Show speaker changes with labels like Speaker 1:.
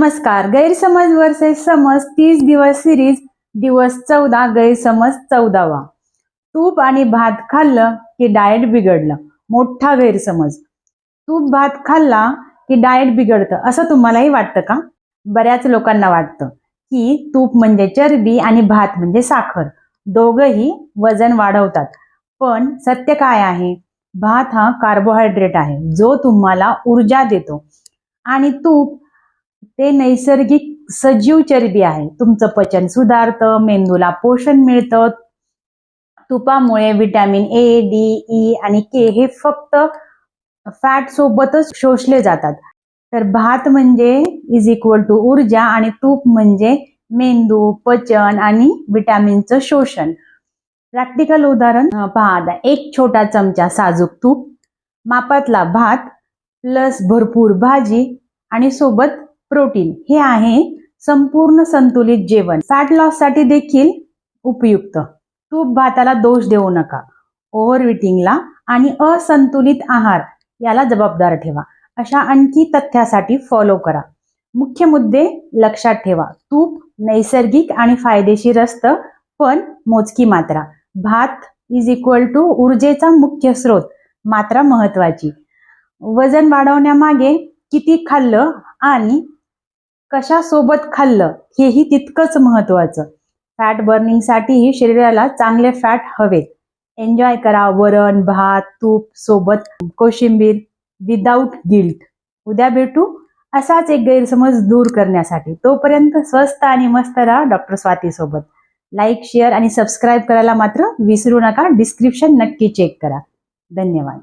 Speaker 1: नमस्कार. गैरसमज वर्सेस समज 30 दिवस सिरीज दिवस 14 गैरसमज 14वा. तूप आणि भात खाल्लं की डाएट बिघडलं. मोठा गैरसमज. तूप भात खाल्ला की डाएट बिघडतं असं तुम्हालाही वाटतं का? बऱ्याच लोकांना वाटतं की तूप म्हणजे चरबी आणि भात म्हणजे साखर. दोघंही वजन वाढवतात. पण सत्य काय आहे? भात हा कार्बोहायड्रेट आहे जो तुम्हाला ऊर्जा देतो आणि तूप ते नैसर्गिक सजीव चरबी आहे. तुमचं पचन सुधारतं, मेंदूला पोषण मिळतं. तुपामुळे विटॅमिन ए, डी, ई आणि के हे फक्त फॅट सोबतच शोषले जातात. तर भात म्हणजे इज इक्वल टू ऊर्जा आणि तूप म्हणजे मेंदू, पचन आणि विटॅमिनचं शोषण. प्रॅक्टिकल उदाहरण पहा आता. एक छोटा चमचा साजूक तूप, मापातला भात प्लस भरपूर भाजी आणि सोबत प्रोटीन, हे आहे संपूर्ण संतुलित जेवण. फॅट लॉस साठी देखील उपयुक्त. तूप भाताला दोष देऊ नका. ओव्हरइटिंगला आणि असंतुलित आहार याला जबाबदार ठेवा. अशा आणखी तथ्यासाठी फॉलो करा. मुख्य मुद्दे लक्षात ठेवा. तूप नैसर्गिक आणि फायदेशीर असतं, पण मोजकी मात्रा. भात इज इक्वल टू ऊर्जेचा मुख्य स्रोत, मात्रा महत्वाची. वजन वाढवण्यामागे किती खाल्लं आणि कशा सोबत खाल्लं हेही तितकंच महत्वाचं. फॅट बर्निंग साठीही शरीराला चांगले फॅट हवेत. एन्जॉय करा वरण, भात, तूप सोबत कोशिंबीर विदाऊट गिल्ट. उद्या भेटू असाच एक गैरसमज दूर करण्यासाठी. तोपर्यंत स्वस्त आणि मस्त राहा डॉक्टर स्वाती सोबत. लाईक, शेअर आणि सबस्क्राईब करायला मात्र विसरू नका. डिस्क्रिप्शन नक्की चेक करा. धन्यवाद.